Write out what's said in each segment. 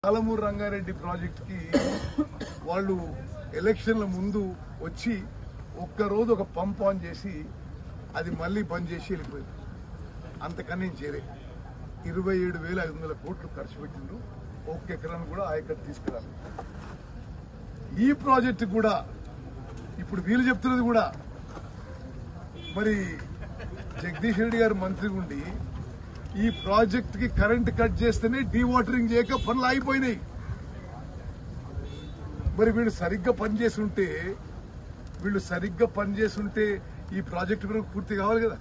పాలమూరు రంగారెడ్డి ప్రాజెక్టుకి వాళ్ళు ఎలక్షన్ల ముందు వచ్చి ఒక్కరోజు ఒక పంప్ ఆన్ చేసి అది మళ్ళీ బంద్ చేసి వెళ్ళిపోయింది. అంతకన్నా చేరే 27,500 కోట్లు ఖర్చు పెట్టిండ్రు. ఒక్క ఎకరాన్ని కూడా ఆయకట్టు తీసుకురాలి. ఈ ప్రాజెక్టు కూడా ఇప్పుడు వీళ్ళు చెప్తున్నది కూడా మరి జగదీష్ రెడ్డి గారు మంత్రి ఉండి ఈ ప్రాజెక్ట్ కి కరెంట్ కట్ చేస్తేనే డీవాటరింగ్ చేయక పనులు ఆగిపోయినాయి. మరి వీళ్ళు సరిగ్గా పనిచేస్తుంటే ఈ ప్రాజెక్టు కూడా పూర్తి కావాలి కదా.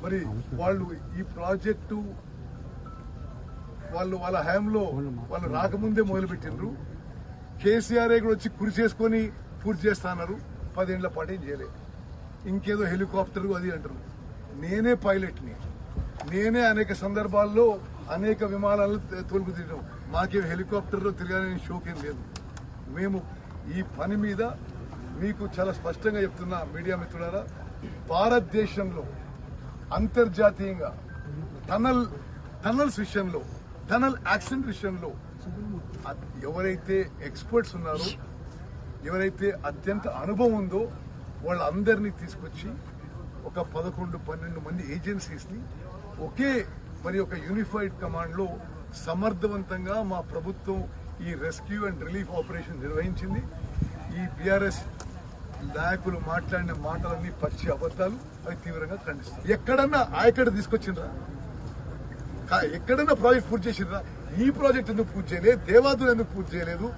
మరి వాళ్ళు ఈ ప్రాజెక్టు వాళ్ళ హయాంలో వాళ్ళు రాకముందే మొదలుపెట్టిండ్రు. కేసీఆర్ కూడా వచ్చి కురి చేసుకుని పూర్తి చేస్తా అన్నారు. 10 ఏళ్ల పాటు ఏం చేయలేదు. ఇంకేదో హెలికాప్టర్ అది అంటారు. నేనే పైలట్ని, నేనే అనేక సందర్భాల్లో అనేక విమానాలు తోలుకు తిరిగాం. మాకేం హెలికాప్టర్లో తిరగాలని షోకేం లేదు. మేము ఈ పని మీద మీకు చాలా స్పష్టంగా చెప్తున్నా మీడియా మిత్రులారా, భారతదేశంలో అంతర్జాతీయంగా టనల్స్ విషయంలో, టనల్ యాక్సిడెంట్ విషయంలో ఎవరైతే ఎక్స్పర్ట్స్ ఉన్నారో, ఎవరైతే అత్యంత అనుభవం ఉందో వాళ్ళందరినీ తీసుకొచ్చి ఒక 11-12 మంది ఏజెన్సీస్ ని ఒకే మరి ఒక యూనిఫైడ్ కమాండ్ లో సమర్థవంతంగా మా ప్రభుత్వం ఈ రెస్క్యూ అండ్ రిలీఫ్ ఆపరేషన్ నిర్వహించింది. ఈ బీఆర్ఎస్ నాయకులు మాట్లాడిన మాటలన్నీ పచ్చి అబద్దాలు. అవి తీవ్రంగా ఖండిస్తాం. ఎక్కడన్నా ఆయకడ తీసుకొచ్చిండ్రా? ఎక్కడన్నా ప్రాజెక్ట్ పూర్తి చేసిండ్రా? ఈ ప్రాజెక్ట్ ఎందుకు పూర్తి చేయలేదు? దేవాదులు ఎందుకు పూర్తి చేయలేదు?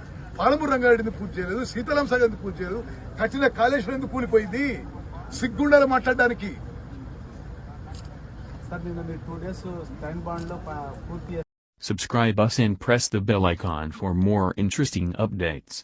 పాలమూరు రంగారెడ్డి ఎందుకు పూర్తి చేయలేదు? సీతారాం సాగర్ ఎందుకు పూర్తి చేయలేదు? కట్టిన కాళేశ్వరం ఎందుకు కూలిపోయింది? సిగ్గుండాలి మాట్లాడడానికి. Subscribe us and press the bell icon for more interesting updates.